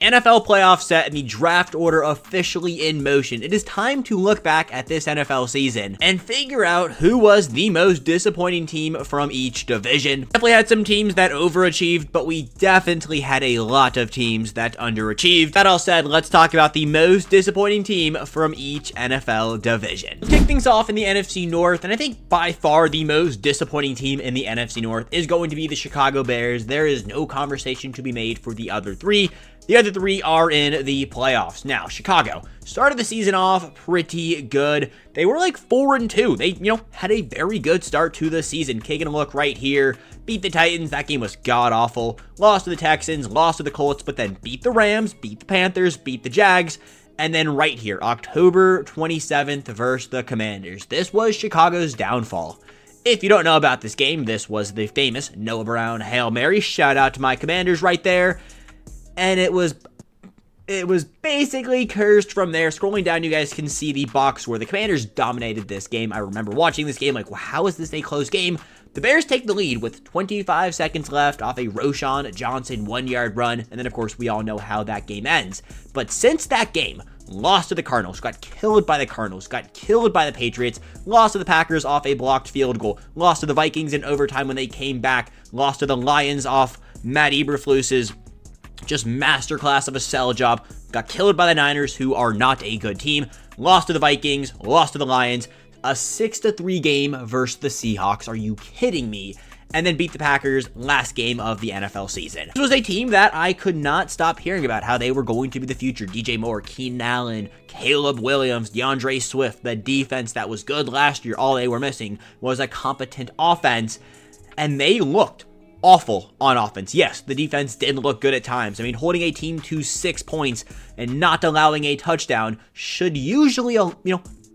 NFL playoffs set and the draft order officially in motion. It is time to look back at this NFL season and figure out who was the most disappointing team from each division. Definitely had some teams that overachieved, but we definitely had a lot of teams that underachieved. That all said, let's talk about the most disappointing team from each NFL division. Let's kick things off in the NFC North, and I think by far the most disappointing team in the NFC North is going to be the Chicago Bears. There is no conversation to be made for the other three. The other three are in the playoffs. Now, Chicago started the season off pretty good. They were like 4-2. They, had a very good start to the season. Taking a look right here, beat the Titans. That game was god-awful. Lost to the Texans, lost to the Colts, but then beat the Rams, beat the Panthers, beat the Jags. And then right here, October 27th versus the Commanders. This was Chicago's downfall. If you don't know about this game, this was the famous Noah Brown Hail Mary. Shout out to my Commanders right there. And it was basically cursed from there. Scrolling down, you guys can see the box where the Commanders dominated this game. I remember watching this game like, well, how is this a close game? The Bears take the lead with 25 seconds left off a Roschon Johnson 1-yard run. And then, of course, we all know how that game ends. But since that game, lost to the Cardinals, got killed by the Cardinals, got killed by the Patriots, lost to the Packers off a blocked field goal, lost to the Vikings in overtime when they came back, lost to the Lions off Matt Eberflus's just masterclass of a sell job, got killed by the Niners, who are not a good team, lost to the Vikings, lost to the Lions, a 6-3 game versus the Seahawks. Are you kidding me? And then beat the Packers last game of the NFL season. This was a team that I could not stop hearing about how they were going to be the future. DJ Moore, Keenan Allen, Caleb Williams, DeAndre Swift, the defense that was good last year. All they were missing was a competent offense, and they looked awful on offense. Yes, the defense did look good at times. I mean, holding a team to 6 points and not allowing a touchdown should usually,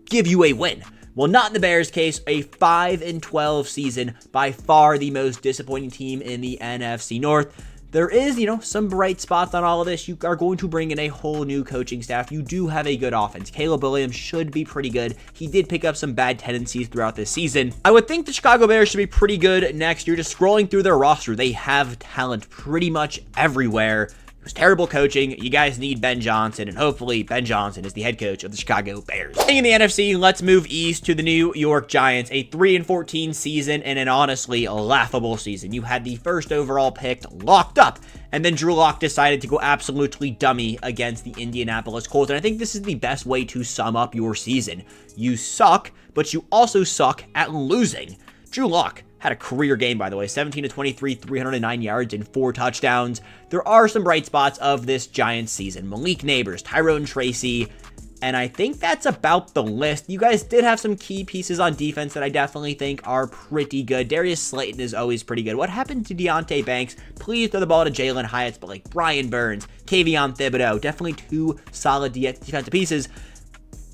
give you a win. Well, not in the Bears' case. A 5-12 season, by far the most disappointing team in the NFC North. There is, some bright spots on all of this. You are going to bring in a whole new coaching staff. You do have a good offense. Caleb Williams should be pretty good. He did pick up some bad tendencies throughout this season. I would think the Chicago Bears should be pretty good next year. Just scrolling through their roster, they have talent pretty much everywhere. It was terrible coaching. You guys need Ben Johnson, and hopefully Ben Johnson is the head coach of the Chicago Bears. In the NFC, let's move east to the New York Giants. A 3-14 season and an honestly laughable season. You had the first overall pick locked up, and then Drew Lock decided to go absolutely dummy against the Indianapolis Colts. And I think this is the best way to sum up your season. You suck, but you also suck at losing. Drew Lock had a career game, by the way, 17-23, 309 yards and 4 touchdowns. There are some bright spots of this Giants season. Malik Neighbors, Tyrone Tracy, and I think that's about the list. You guys did have some key pieces on defense that I definitely think are pretty good. Darius Slayton is always pretty good. What happened to Deontay Banks? Please throw the ball to Jalen Hyatt, but like Brian Burns, Kayvon Thibodeau, definitely 2 solid defensive pieces.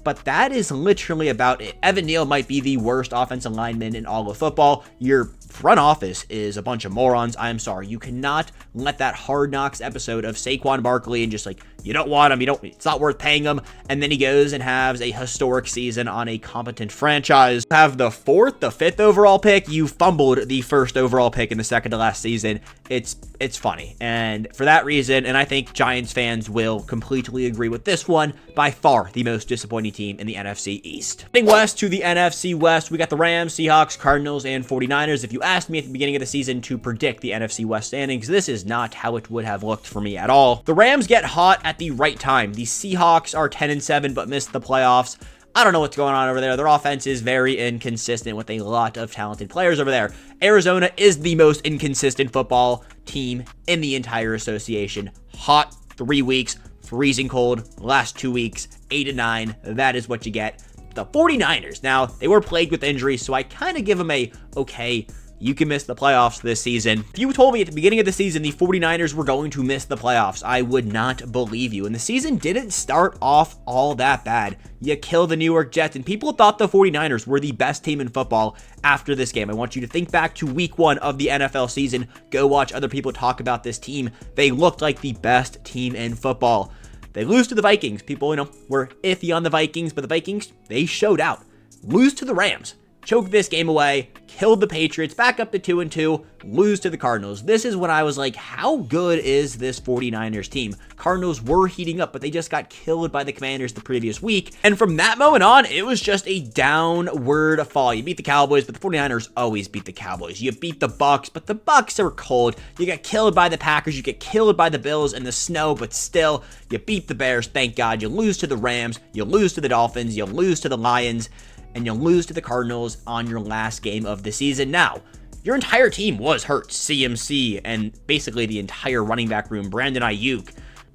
But that is literally about it. Evan Neal might be the worst offensive lineman in all of football. Your front office is a bunch of morons. I am sorry. You cannot let that Hard Knocks episode of Saquon Barkley and just like, you don't want him, it's not worth paying him. And then he goes and has a historic season on a competent franchise. You have the 5th overall pick. You fumbled the 1st overall pick in the second to last season. It's funny. And for that reason, and I think Giants fans will completely agree with this one, by far the most disappointing team in the NFC East. Heading west to the NFC West, we got the Rams, Seahawks, Cardinals, and 49ers. If you asked me at the beginning of the season to predict the NFC West standings, this is not how it would have looked for me at all. The Rams get hot at the right time. The Seahawks are 10-7 but missed the playoffs. I don't know what's going on over there. Their offense is very inconsistent with a lot of talented players over there. Arizona is the most inconsistent football team in the entire association. Hot 3 weeks, freezing cold last 2 weeks, 8-9. That is what you get. The 49ers, now, they were plagued with injuries, so I kind of give them a, okay, you can miss the playoffs this season. If you told me at the beginning of the season the 49ers were going to miss the playoffs, I would not believe you. And the season didn't start off all that bad. You kill the New York Jets, and people thought the 49ers were the best team in football after this game. I want you to think back to week 1 of the NFL season. Go watch other people talk about this team. They looked like the best team in football. They lose to the Vikings. People, were iffy on the Vikings, but the Vikings, they showed out. Lose to the Rams. choke this game away, killed the Patriots, back up to 2-2, lose to the Cardinals. This is when I was like, how good is this 49ers team? Cardinals were heating up, but they just got killed by the Commanders the previous week. And from that moment on, it was just a downward fall. You beat the Cowboys, but the 49ers always beat the Cowboys. You beat the Bucks, but the Bucks are cold. You get killed by the Packers. You get killed by the Bills in the snow, but still, you beat the Bears, thank God. You lose to the Rams. You lose to the Dolphins. You lose to the Lions. And you'll lose to the Cardinals on your last game of the season. Now, your entire team was hurt. CMC and basically the entire running back room. Brandon Ayuk,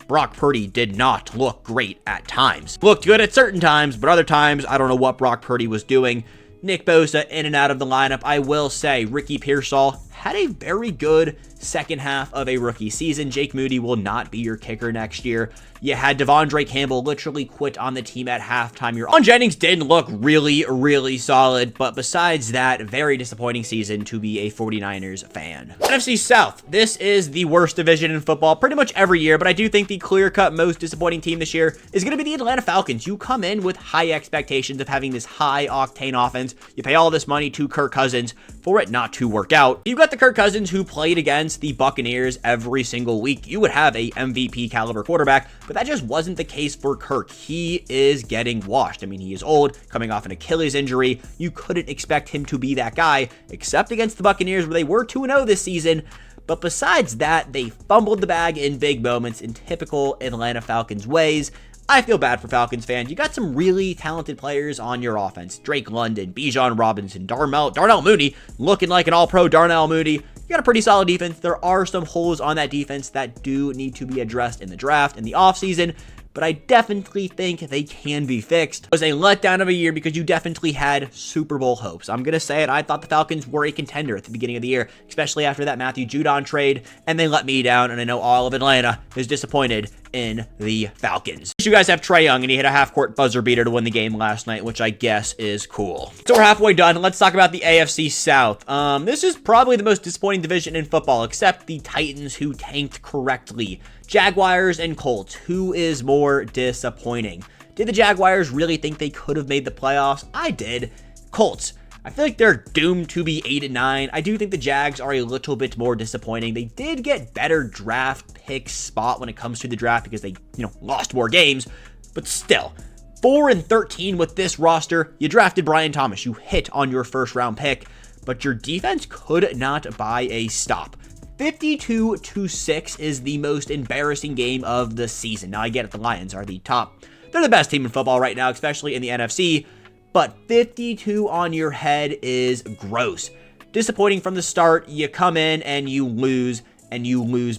Brock Purdy did not look great at times. Looked good at certain times, but other times, I don't know what Brock Purdy was doing. Nick Bosa in and out of the lineup. I will say Ricky Pearsall had a very good second half of a rookie season. Jake Moody will not be your kicker next year. You had Devondre Campbell literally quit on the team at halftime. Your Ron Jennings did look really, really solid, but besides that, very disappointing season to be a 49ers fan. NFC South. This is the worst division in football pretty much every year, but I do think the clear-cut most disappointing team this year is going to be the Atlanta Falcons. You come in with high expectations of having this high-octane offense. You pay all this money to Kirk Cousins for it not to work out. You've got the Kirk Cousins who played against the Buccaneers every single week. You would have a MVP caliber quarterback, but that just wasn't the case for Kirk. He is getting washed. I mean, he is old, coming off an Achilles injury. You couldn't expect him to be that guy, except against the Buccaneers, where they were 2-0 this season. But besides that, they fumbled the bag in big moments in typical Atlanta Falcons ways. I feel bad for Falcons fans. You got some really talented players on your offense. Drake London, Bijan Robinson, Darnell Mooney, looking like an all-pro Darnell Mooney. You got a pretty solid defense. There are some holes on that defense that do need to be addressed in the draft, in the offseason, but I definitely think they can be fixed. It was a letdown of a year because you definitely had Super Bowl hopes. I'm going to say it. I thought the Falcons were a contender at the beginning of the year, especially after that Matthew Judon trade, and they let me down, and I know all of Atlanta is disappointed in the Falcons. You guys have Trae Young, and he hit a half-court buzzer beater to win the game last night, which I guess is cool. So we're halfway done. Let's talk about the AFC South. This is probably the most disappointing division in football, except the Titans, who tanked correctly. Jaguars and Colts, who is more disappointing? Did the Jaguars really think they could have made the playoffs? I did. Colts, I feel like they're doomed to be 8-9. I do think the Jags are a little bit more disappointing. They did get better draft pick spot when it comes to the draft because they, lost more games, but still, 4-13 with this roster. You drafted Brian Thomas. You hit on your first round pick, but your defense could not buy a stop. 52-6 is the most embarrassing game of the season. Now, I get it, the Lions are the top. They're the best team in football right now, especially in the NFC, but 52 on your head is gross. Disappointing from the start. You come in and you lose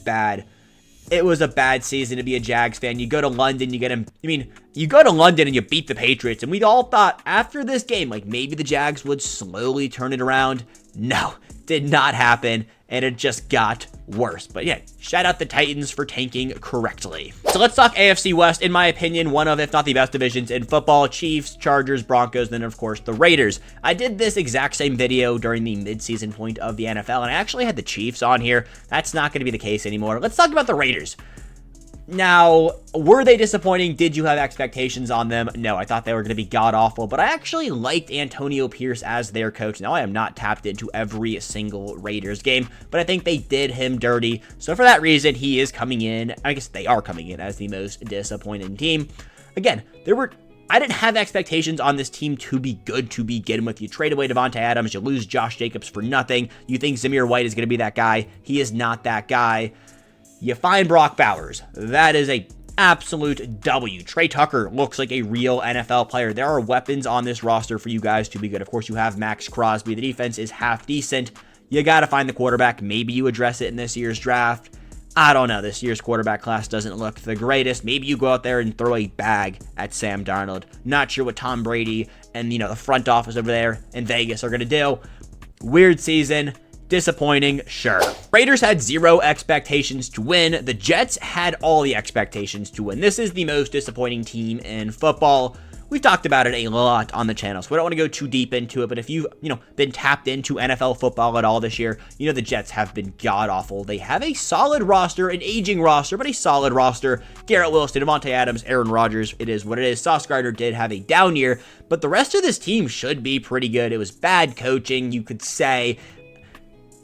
bad. It was a bad season to be a Jags fan. You go to London, you go to London and you beat the Patriots, and we all thought after this game, like maybe the Jags would slowly turn it around. No, did not happen, and it just got worse. But yeah, shout out the Titans for tanking correctly. So let's talk AFC West. In my opinion, one of, if not the best divisions in football. Chiefs, Chargers, Broncos, then of course the Raiders. I did this exact same video during the midseason point of the NFL, and I actually had the Chiefs on here. That's not going to be the case anymore. Let's talk about the Raiders. Now, were they disappointing? Did you have expectations on them? No, I thought they were going to be god-awful, but I actually liked Antonio Pierce as their coach. Now, I am not tapped into every single Raiders game, but I think they did him dirty. So for that reason, he is coming in. I guess they are coming in as the most disappointing team. Again, I didn't have expectations on this team to be good to begin with. You trade away Devontae Adams, you lose Josh Jacobs for nothing. You think Zamir White is going to be that guy. He is not that guy. You find Brock Bowers. That is a absolute W. Trey Tucker looks like a real NFL player. There are weapons on this roster for you guys to be good. Of course, you have Max Crosby. The defense is half decent. You got to find the quarterback. Maybe you address it in this year's draft. I don't know. This year's quarterback class doesn't look the greatest. Maybe you go out there and throw a bag at Sam Darnold. Not sure what Tom Brady and, the front office over there in Vegas are going to do. Weird season. Disappointing, sure. Raiders had 0 expectations to win. The Jets had all the expectations to win. This is the most disappointing team in football. We've talked about it a lot on the channel, so we don't want to go too deep into it, but if you've, been tapped into NFL football at all this year, the Jets have been god-awful. They have a solid roster, an aging roster, but a solid roster. Garrett Wilson, Devontae Adams, Aaron Rodgers, it is what it is. Sauce Gardner did have a down year, but the rest of this team should be pretty good. It was bad coaching, you could say.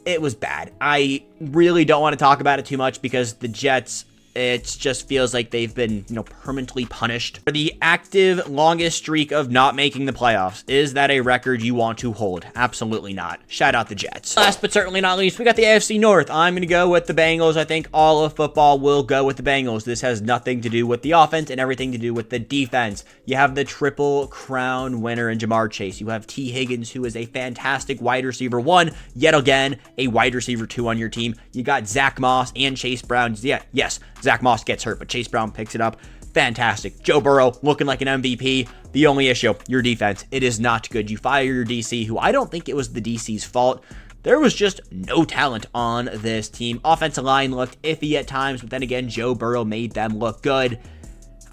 It was bad. I really don't want to talk about it too much because the Jets, it just feels like they've been, permanently punished for the active longest streak of not making the playoffs. Is that a record you want to hold? Absolutely not. Shout out the Jets. Last but certainly not least, we got the AFC North. I'm going to go with the Bengals. I think all of football will go with the Bengals. This has nothing to do with the offense and everything to do with the defense. You have the Triple Crown winner in Jamar Chase. You have T. Higgins, who is a fantastic wide receiver 1, yet again, a wide receiver 2 on your team. You got Zach Moss and Chase Brown. Yeah, yes, Zach Moss gets hurt, but Chase Brown picks it up. Fantastic. Joe Burrow looking like an MVP. The only issue, your defense. It is not good. You fire your DC, who I don't think it was the DC's fault. There was just no talent on this team. Offensive line looked iffy at times, but then again, Joe Burrow made them look good.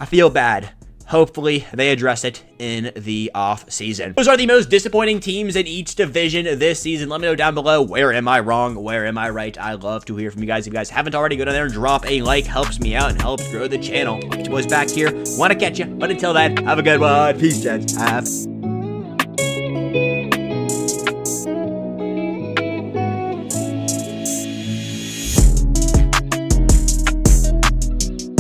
I feel bad. Hopefully, they address it in the off-season. Those are the most disappointing teams in each division this season. Let me know down below, where am I wrong? Where am I right? I love to hear from you guys. If you guys haven't already, go down there and drop a like. Helps me out and helps grow the channel. Boys back here. Want to catch you. But until then, have a good one. Peace, gents. Have